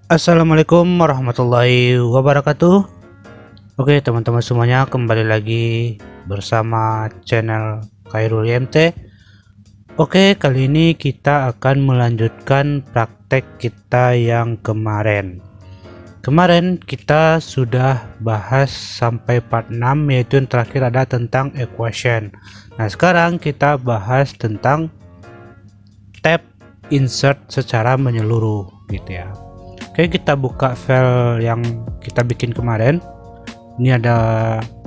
Assalamualaikum warahmatullahi wabarakatuh. Oke teman-teman semuanya, kembali lagi bersama channel Khairul YMT. Oke, kali ini kita akan melanjutkan praktek kita yang kemarin. Kemarin kita sudah bahas sampai part 6, yaitu yang terakhir ada tentang equation. Nah sekarang kita bahas tentang tab insert secara menyeluruh gitu ya. Oke, kita buka file yang kita bikin kemarin. Ini ada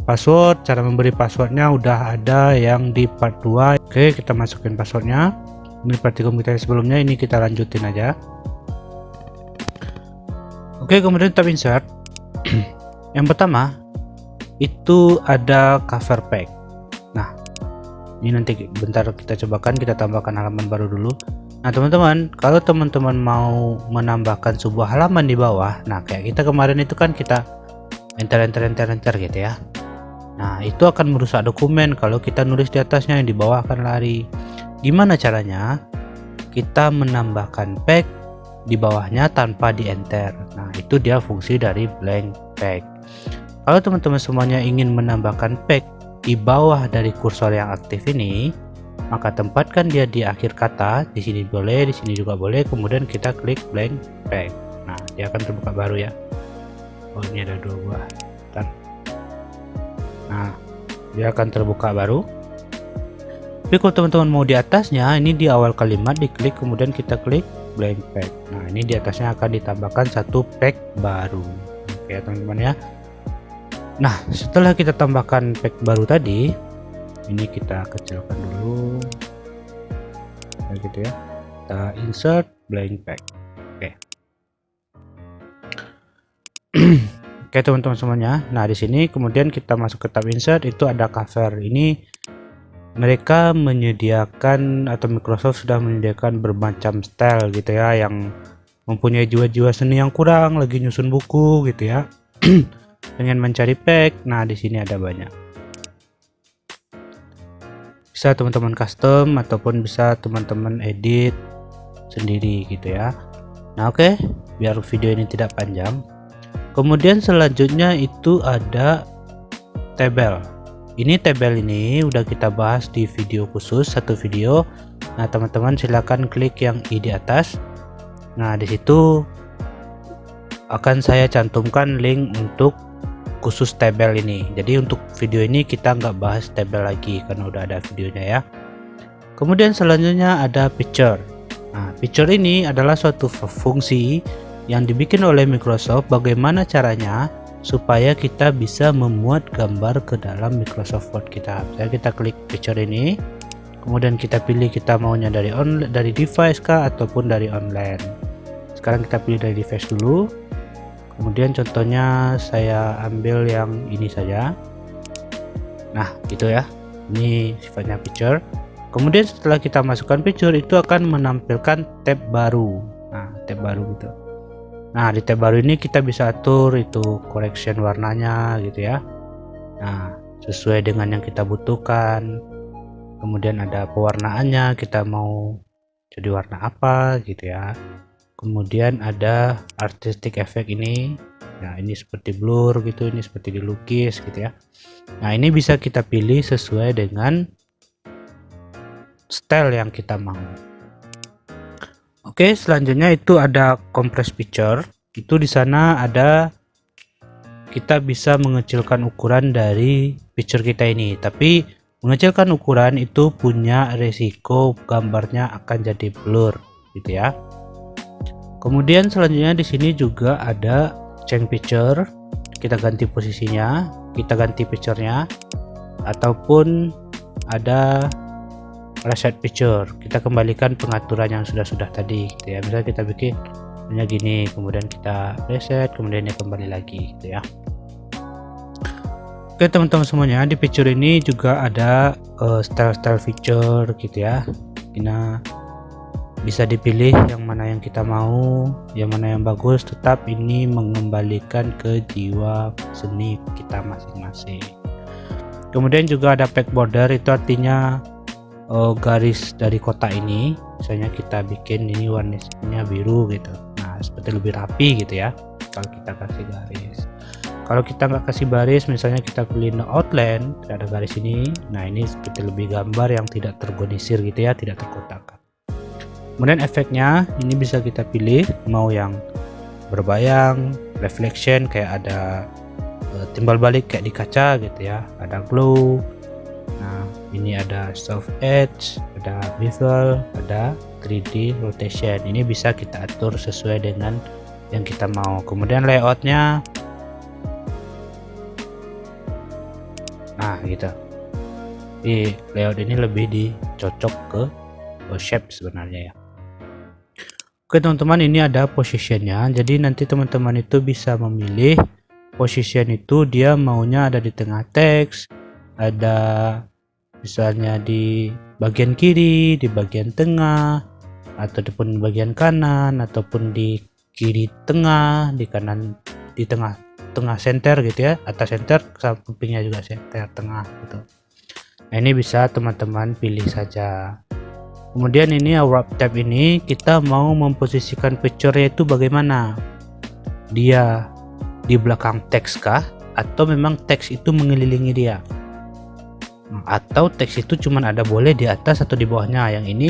password, cara memberi passwordnya udah ada yang di part 2. Oke, kita masukin passwordnya. Ini praktikum kita sebelumnya, ini kita lanjutin aja. Oke, kemudian tab insert. Yang pertama itu ada cover pack. Nah, ini nanti bentar kita cobakan, kita tambahkan halaman baru dulu. Nah teman-teman, kalau teman-teman mau menambahkan sebuah halaman di bawah, nah kayak kita kemarin itu kan kita enter gitu ya. Nah itu akan merusak dokumen kalau kita nulis di atasnya, yang di bawah akan lari. Gimana caranya? Kita menambahkan pack di bawahnya tanpa di enter. Nah itu dia fungsi dari blank pack. Kalau teman-teman semuanya ingin menambahkan pack di bawah dari kursor yang aktif ini, maka tempatkan dia di akhir kata. Di sini boleh, di sini juga boleh. Kemudian kita klik blank pack. Nah dia akan terbuka baru ya. Oh ini ada 2 buah. Bentar. Nah dia akan terbuka baru. Tapi kalau teman-teman mau di atasnya, ini di awal kalimat diklik, kemudian kita klik blank pack. Nah ini di atasnya akan ditambahkan satu pack baru. Oke ya teman-teman ya. Nah setelah kita tambahkan pack baru tadi, ini kita kecilkan dulu kayak gitu ya. Kita insert blank pack. Oke. Oke teman-teman semuanya. Nah di sini kemudian kita masuk ke tab insert, itu ada cover. Ini mereka menyediakan, atau Microsoft sudah menyediakan bermacam style gitu ya, yang mempunyai jiwa-jiwa seni yang kurang, lagi nyusun buku gitu ya. Pengen mencari pack. Nah di sini ada banyak. Bisa teman-teman custom ataupun bisa teman-teman edit sendiri gitu ya. Nah oke, biar video ini tidak panjang, kemudian selanjutnya itu ada tabel. Ini tabel ini udah kita bahas di video khusus, satu video. Nah teman-teman silahkan klik yang i di atas. Nah disitu akan saya cantumkan link untuk khusus tabel ini. Jadi untuk video ini kita nggak bahas tabel lagi karena udah ada videonya ya. Kemudian selanjutnya ada picture. Nah picture ini adalah suatu fungsi yang dibikin oleh Microsoft. Bagaimana caranya supaya kita bisa memuat gambar ke dalam Microsoft Word kita. Kita klik picture ini, kemudian kita pilih kita maunya dari device kah ataupun dari online. Sekarang kita pilih dari device dulu. Kemudian contohnya saya ambil yang ini saja. Nah gitu ya, ini sifatnya picture. Kemudian setelah kita masukkan picture, itu akan menampilkan tab baru. Nah tab baru gitu. Nah di tab baru ini kita bisa atur itu correction warnanya gitu ya. Nah sesuai dengan yang kita butuhkan. Kemudian ada pewarnaannya, kita mau jadi warna apa gitu ya. Kemudian ada artistic effect ini. Nah ini seperti blur gitu, ini seperti dilukis gitu ya. Nah ini bisa kita pilih sesuai dengan style yang kita mau. Oke, selanjutnya itu ada compress picture. Itu di sana ada, kita bisa mengecilkan ukuran dari picture kita ini. Tapi mengecilkan ukuran itu punya resiko gambarnya akan jadi blur gitu ya. Kemudian selanjutnya di sini juga ada change picture. Kita ganti posisinya, kita ganti picture-nya, ataupun ada reset picture. Kita kembalikan pengaturan yang sudah tadi gitu ya. Misalnya kita bikin gini, kemudian kita reset, kemudian dia kembali lagi gitu ya. Oke teman-teman semuanya, di picture ini juga ada style feature gitu ya. Kita bisa dipilih yang mana yang kita mau, yang mana yang bagus. Tetap ini mengembalikan ke jiwa seni kita masing-masing. Kemudian juga ada pack border, itu artinya garis dari kotak ini. Misalnya kita bikin ini warnanya biru gitu. Nah seperti lebih rapi gitu ya kalau kita kasih garis. Kalau kita nggak kasih baris, misalnya kita pilih no outline, tidak ada garis ini, nah ini seperti lebih gambar yang tidak terorganisir gitu ya, tidak terkotakkan. Kemudian efeknya ini bisa kita pilih mau yang berbayang, reflection kayak ada timbal balik kayak di kaca gitu ya, ada glow. Nah ini ada soft edge, ada bevel, ada 3D rotation. Ini bisa kita atur sesuai dengan yang kita mau. Kemudian layoutnya, nah gitu, di layout ini lebih dicocok ke shape sebenarnya ya. Oke teman-teman, ini ada positionnya, jadi nanti teman-teman itu bisa memilih position itu dia maunya ada di tengah teks, ada misalnya di bagian kiri, di bagian tengah, ataupun di bagian kanan, ataupun di kiri tengah, di kanan, di tengah center gitu ya, atas center, sampingnya juga center, tengah gitu. Nah ini bisa teman-teman pilih saja. Kemudian ini wrap tab ini kita mau memposisikan picture-nya itu bagaimana, dia di belakang teks kah, atau memang teks itu mengelilingi dia, atau teks itu cuman ada boleh di atas atau di bawahnya. Yang ini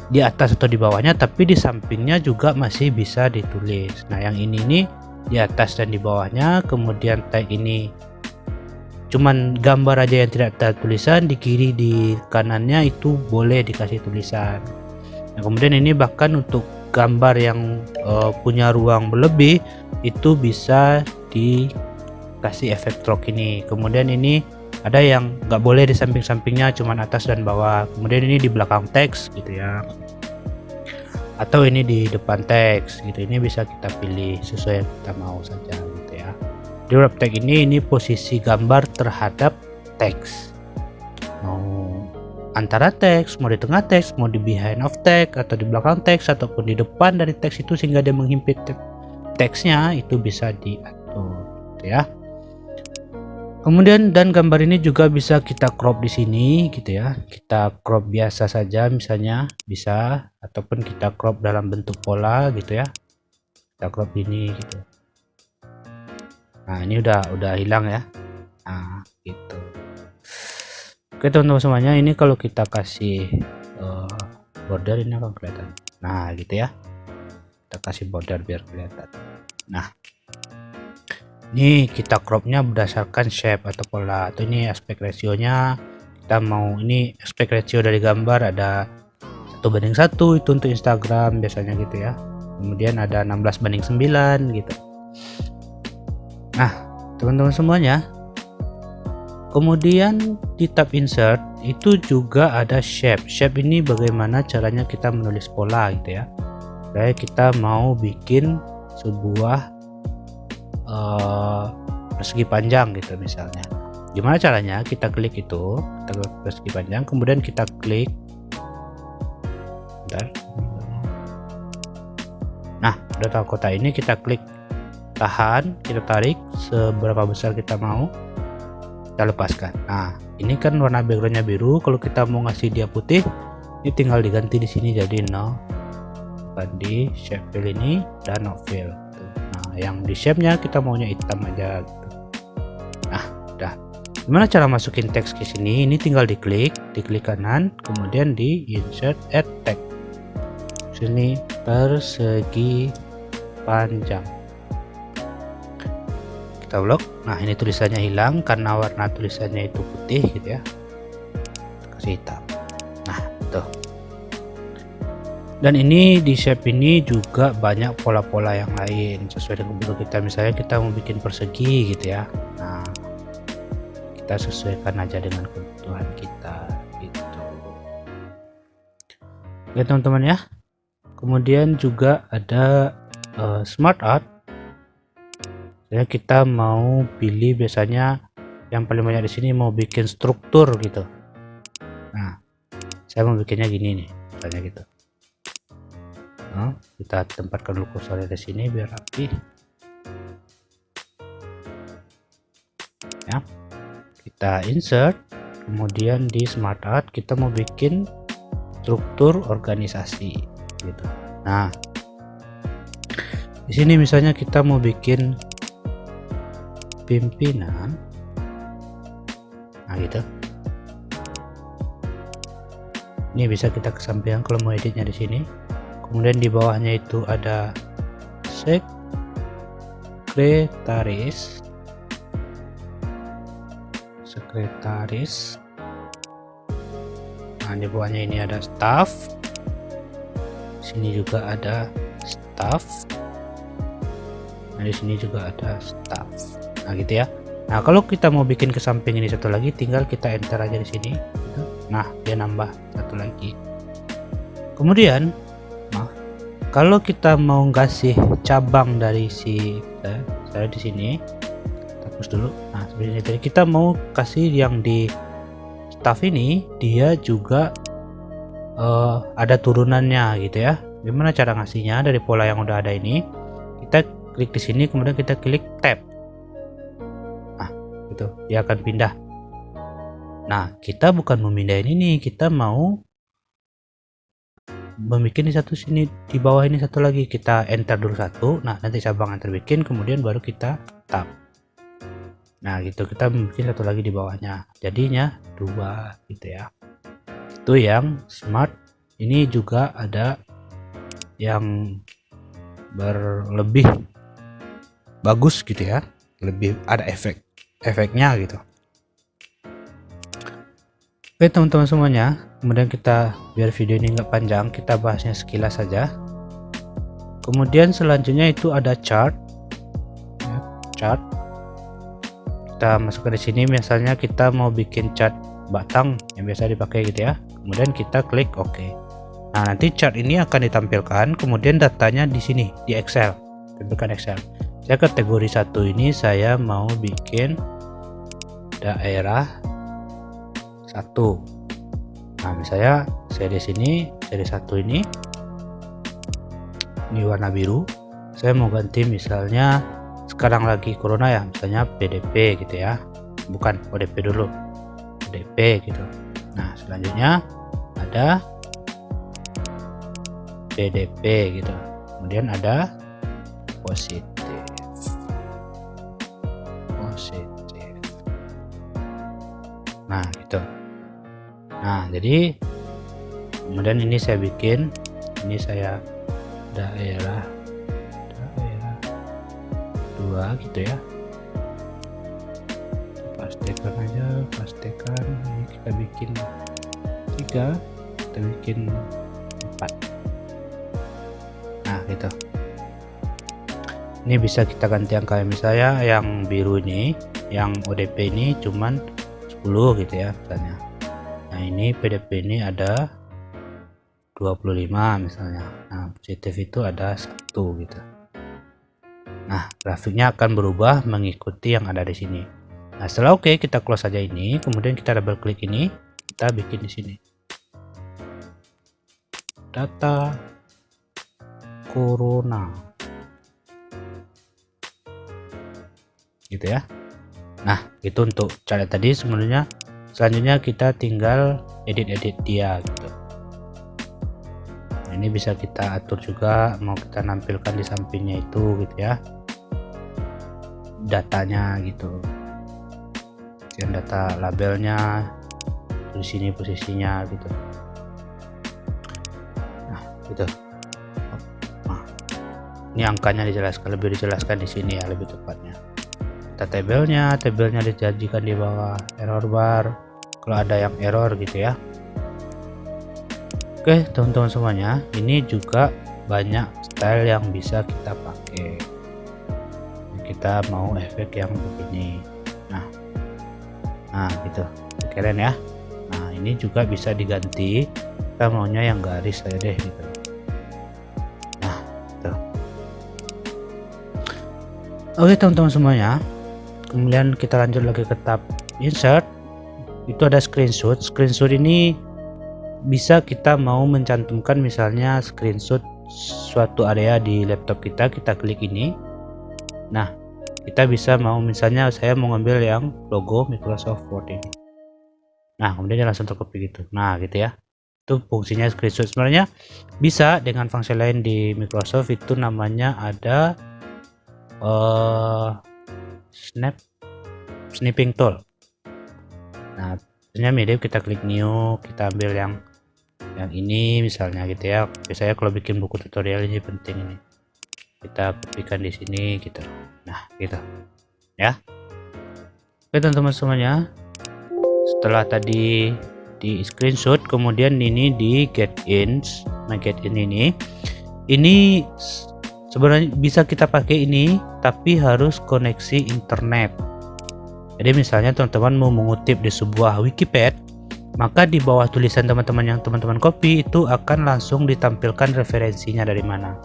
di atas atau di bawahnya, tapi di sampingnya juga masih bisa ditulis. Nah yang ini nih di atas dan di bawahnya, kemudian tag ini cuman gambar aja yang tidak ada tulisan, di kiri di kanannya itu boleh dikasih tulisan. Nah kemudian ini bahkan untuk gambar yang punya ruang berlebih itu bisa dikasih efek stroke ini. Kemudian ini ada yang nggak boleh di samping-sampingnya, cuman atas dan bawah. Kemudian ini di belakang teks gitu ya, atau ini di depan teks gitu. Ini bisa kita pilih sesuai yang kita mau saja gitu ya. Di wrap tag ini posisi gambar terhadap teks, mau antara teks, mau di tengah teks, mau di behind of text, atau di belakang teks, ataupun di depan dari teks itu sehingga dia menghimpit teksnya, itu bisa diatur gitu ya. Kemudian dan gambar ini juga bisa kita crop di sini gitu ya. Kita crop biasa saja misalnya bisa, ataupun kita crop dalam bentuk pola gitu ya. Kita crop ini gitu. Nah ini udah hilang ya. Nah gitu. Oke teman-teman semuanya, ini kalau kita kasih border ini akan kelihatan. Nah gitu ya. Kita kasih border biar kelihatan. Nah ini kita cropnya berdasarkan shape atau pola, atau ini aspek rasionya kita mau, ini aspek ratio dari gambar ada 1:1 itu untuk Instagram biasanya gitu ya. Kemudian ada 16:9 gitu. Nah teman-teman semuanya, kemudian di tab insert itu juga ada shape. Shape ini bagaimana caranya kita menulis pola gitu ya. Kayak kita mau bikin sebuah persegi panjang gitu misalnya. Gimana caranya? Kita klik itu, kita klik persegi panjang, kemudian kita klik. Bentar. Nah udah tahu kotak ini, kita klik tahan, kita tarik seberapa besar kita mau, kita lepaskan. Nah ini kan warna backgroundnya biru, kalau kita mau ngasih dia putih ini tinggal diganti di sini jadi no, di shape fill ini dan no fill. Nah yang di shape nya kita maunya hitam aja gitu. Nah udah. Gimana cara masukin teks ke sini? Ini tinggal diklik kanan, kemudian di insert add text, sini persegi panjang, kita blok. Nah ini tulisannya hilang karena warna tulisannya itu putih gitu ya, kasih hitam. Nah tuh. Dan ini di shape ini juga banyak pola-pola yang lain sesuai dengan kebutuhan kita. Misalnya kita mau bikin persegi gitu ya, nah kita sesuaikan aja dengan kebutuhan kita gitu ya teman-teman ya. Kemudian juga ada smart art ya, kita mau pilih biasanya yang paling banyak di sini mau bikin struktur gitu. Nah saya mau bikinnya gini nih misalnya gitu. Nah, kita tempatkan dulu kursornya di sini biar rapi ya. Kita insert, kemudian di smart art kita mau bikin struktur organisasi gitu. Nah Di sini misalnya kita mau bikin pimpinan, nah gitu. Ini bisa kita kesampingkan kalau mau editnya di sini. Kemudian di bawahnya itu ada sekretaris. Nah, di bawahnya ini ada staff. Sini juga ada staff. Nah, di sini juga ada staff. Nah, gitu ya. Nah, kalau kita mau bikin ke samping ini satu lagi, tinggal kita enter aja di sini. Nah, dia nambah satu lagi. Kemudian, kalau kita mau kasih cabang dari si saya di sini, hapus dulu. Nah, seperti ini tadi kita mau kasih yang di staff ini, dia juga ada turunannya gitu ya. Gimana cara ngasihnya? Dari pola yang udah ada ini, kita klik di sini, kemudian kita klik tab. Nah, gitu, dia akan pindah. Nah, kita bukan memindahin ini, kita mau membuat ini satu sini, di bawah ini satu lagi. Kita enter dulu satu. Nah, nanti cabang yang terbikin, kemudian baru kita tab. Nah, gitu, kita bikin satu lagi di bawahnya. Jadinya 2 gitu ya. Itu yang smart. Ini juga ada yang berlebih bagus gitu ya, lebih ada efeknya gitu. Oke teman-teman semuanya, kemudian kita biar video ini nggak panjang, kita bahasnya sekilas saja. Kemudian selanjutnya itu ada chart ya, chart. Kita masukkan di sini, misalnya kita mau bikin chart batang yang biasa dipakai gitu ya. Kemudian kita klik OK. Nah, nanti chart ini akan ditampilkan, kemudian datanya di sini di Excel, tampilkan Excel. Saya kategori 1 ini saya mau bikin daerah 1. Nah, misalnya saya di sini seri 1 ini warna biru. Saya mau ganti misalnya sekarang lagi corona ya, misalnya PDP gitu ya, bukan ODP dulu, PDP gitu. Nah, selanjutnya ada PDP gitu, kemudian ada positif. Nah, gitu. Nah, jadi kemudian ini saya bikin, ini saya daerah 2 gitu ya. Pastikan aja, pastikan ini kita bikin 3, kita bikin 4. Nah, gitu. Ini bisa kita ganti angka, misalnya yang biru ini, yang ODP ini cuman 10 gitu ya misalnya. Nah, ini PDP ini ada 25 misalnya. Nah, positif itu ada 1 gitu. Nah, grafiknya akan berubah mengikuti yang ada di sini. Nah, setelah oke, kita close saja ini, kemudian kita double klik ini, kita bikin di sini. Data corona. Gitu ya. Nah, itu untuk cara tadi. Sebenarnya selanjutnya kita tinggal edit dia gitu. Nah, ini bisa kita atur juga, mau kita nampilkan di sampingnya itu gitu ya, datanya gitu, dan data labelnya di sini posisinya gitu. Nah, gitu. Nah, ini angkanya lebih dijelaskan di sini ya, lebih tepatnya. Tabelnya dijanjikan di bawah, error bar kalau ada yang error gitu ya. Oke teman-teman semuanya, ini juga banyak style yang bisa kita pakai. Kita mau efek yang begini, nah gitu, keren ya. Nah, ini juga bisa diganti, kita maunya yang garis aja deh gitu. Nah, tuh. Oke teman-teman semuanya, kemudian kita lanjut lagi ke tab insert. Itu ada screenshot. Screenshot ini bisa kita mau mencantumkan misalnya screenshot suatu area di laptop kita klik ini. Nah, kita bisa mau misalnya saya mau ngambil yang logo Microsoft Word ini. Nah, kemudian dia langsung tercopy gitu. Nah, gitu ya. itu fungsinya screenshot. Sebenarnya bisa dengan fungsi lain di Microsoft, itu namanya ada snipping tool. Nah, sebenarnya mirip, kita klik new, kita ambil yang ini misalnya gitu ya. Biasanya kalau bikin buku tutorial ini penting ini. Kita kopikan di sini gitu. Nah, gitu. Ya. Oke teman-teman semuanya. Setelah tadi di screenshot, kemudian ini di get in. Nah, get in ini sebenarnya bisa kita pakai ini, tapi harus koneksi internet. Jadi misalnya teman-teman mau mengutip di sebuah Wikipedia, maka di bawah tulisan teman-teman yang teman-teman copy itu akan langsung ditampilkan referensinya dari mana.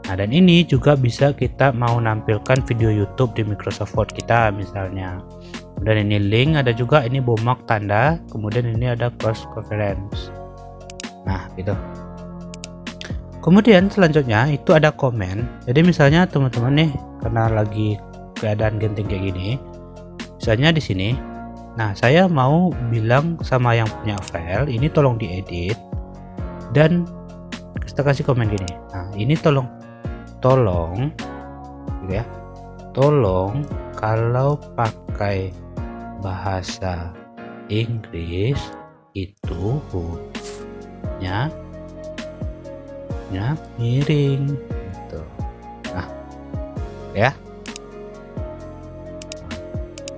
Nah, dan ini juga bisa kita mau nampilkan video YouTube di Microsoft Word kita misalnya. Dan ini link, ada juga ini bookmark tanda, kemudian ini ada cross reference. Nah, gitu. Kemudian selanjutnya itu ada komen. Jadi misalnya teman-teman nih, karena lagi keadaan genting kayak gini, misalnya di sini, nah saya mau bilang sama yang punya file ini tolong diedit dan kita kasih komen gini. Nah, ini tolong gitu ya, tolong kalau pakai bahasa Inggris itu hurufnya miring gitu. Nah, ya.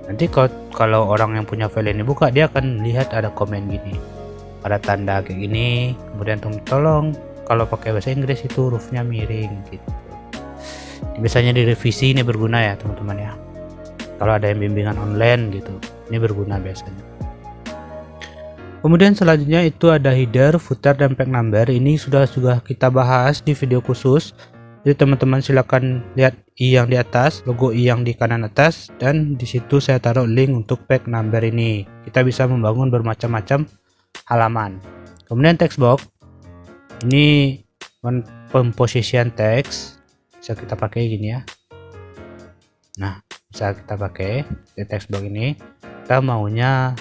Nanti kalau orang yang punya file ini buka, dia akan lihat ada komen gini, ada tanda kayak gini, kemudian tolong kalau pakai bahasa Inggris itu hurufnya miring gitu. Biasanya di revisi ini berguna ya teman-teman ya, kalau ada yang bimbingan online gitu, ini berguna biasanya. Kemudian selanjutnya itu ada header, footer, dan page number. Ini sudah kita bahas di video khusus. Jadi teman-teman silakan lihat i yang di atas, logo i yang di kanan atas, dan di situ saya taruh link untuk page number ini. Kita bisa membangun bermacam-macam halaman. Kemudian text box, ini composition text, bisa kita pakai gini ya. Nah, bisa kita pakai di text box ini. Kita maunya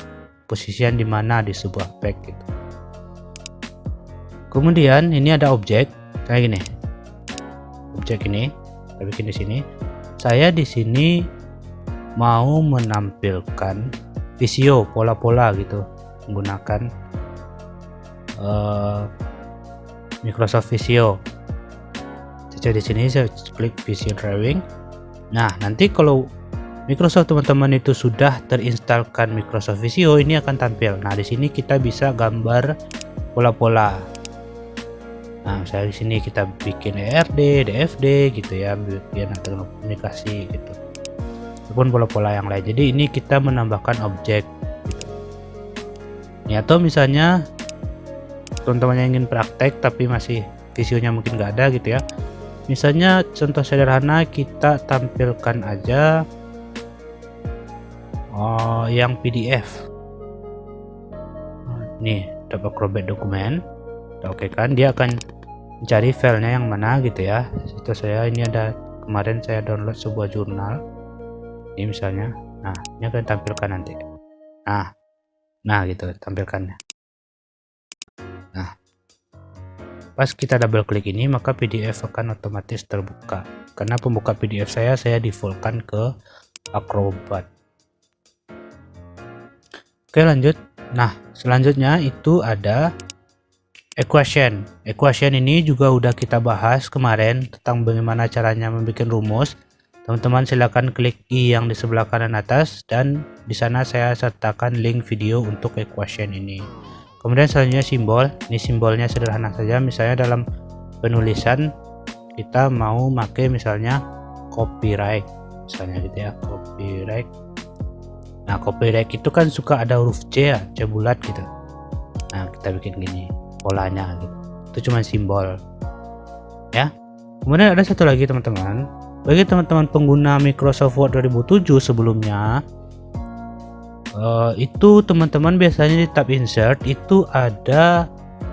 posisian di mana di sebuah page gitu. Kemudian ini ada objek kayak gini. Objek ini kita bikin di sini. Saya di sini mau menampilkan visio, pola-pola gitu, menggunakan Microsoft Visio. Jadi di sini saya klik Visio Drawing. Nah, nanti kalau Microsoft teman-teman itu sudah terinstalkan Microsoft Visio, ini akan tampil. Nah, di sini kita bisa gambar pola-pola. Nah, misalnya di sini kita bikin ERD, DFD gitu ya, biar nanti komunikasi gitu. Ataupun pola-pola yang lain. Jadi ini kita menambahkan objek. Gitu. Ini atau misalnya teman-teman yang ingin praktek tapi masih visionya mungkin nggak ada gitu ya. Misalnya contoh sederhana, kita tampilkan aja yang PDF. Nih, dapat Acrobat dokumen. Oke kan, dia akan mencari filenya yang mana gitu ya. Itu saya ini ada, kemarin saya download sebuah jurnal ini misalnya. Nah, ini akan tampilkan nanti. Nah gitu tampilkannya. Nah, pas kita double klik ini, maka PDF akan otomatis terbuka. Karena pembuka PDF saya defaultkan ke Acrobat. Oke, lanjut. Nah, selanjutnya itu ada equation. Equation ini juga udah kita bahas kemarin tentang bagaimana caranya membuat rumus. Teman-teman silakan klik i yang di sebelah kanan atas, dan di sana saya sertakan link video untuk equation ini. Kemudian selanjutnya simbol. Ini simbolnya sederhana saja. Misalnya dalam penulisan kita mau pakai misalnya copyright, misalnya gitu ya, copyright. Nah, copyright itu kan suka ada huruf C ya, C bulat gitu. Nah, kita bikin gini polanya gitu. Itu cuma simbol ya. Kemudian ada satu lagi teman-teman, bagi teman-teman pengguna Microsoft Word 2007 sebelumnya, itu teman-teman biasanya di tab insert itu ada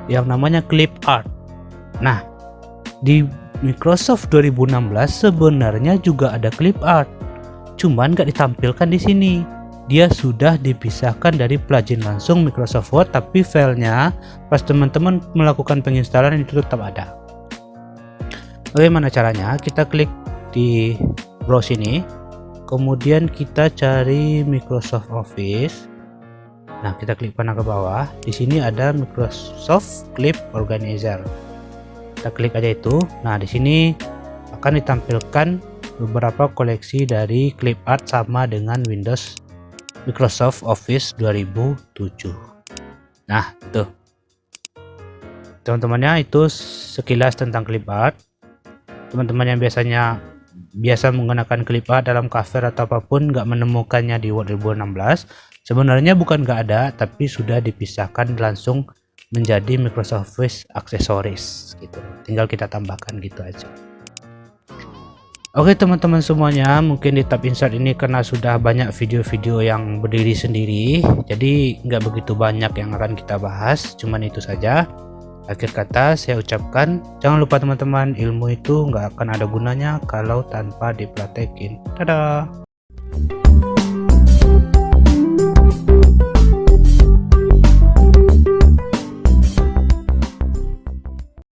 yang namanya clip art. Nah, di Microsoft 2016 sebenarnya juga ada clip art, cuman nggak ditampilkan di sini. dia sudah dipisahkan dari plugin langsung Microsoft Word, tapi filenya pas teman-teman melakukan penginstalan itu tetap ada. Bagaimana caranya? Kita klik di browse ini, kemudian kita cari Microsoft Office. Nah, kita klik panah ke bawah. Di sini ada Microsoft Clip Organizer. Kita klik aja itu. Nah, di sini akan ditampilkan beberapa koleksi dari clip art sama dengan Windows Microsoft Office 2007. Nah, tuh teman-temannya, itu sekilas tentang clip art. Teman-teman yang biasa menggunakan clip art dalam cover atau apapun nggak menemukannya di Word 2016, sebenarnya bukan nggak ada, tapi sudah dipisahkan langsung menjadi Microsoft Office Accessories gitu. Tinggal kita tambahkan gitu aja. Oke teman-teman semuanya, mungkin di tab insert ini karena sudah banyak video-video yang berdiri sendiri, jadi nggak begitu banyak yang akan kita bahas, cuman itu saja. Akhir kata saya ucapkan, jangan lupa teman-teman, ilmu itu nggak akan ada gunanya kalau tanpa dipraktekin. Dadah.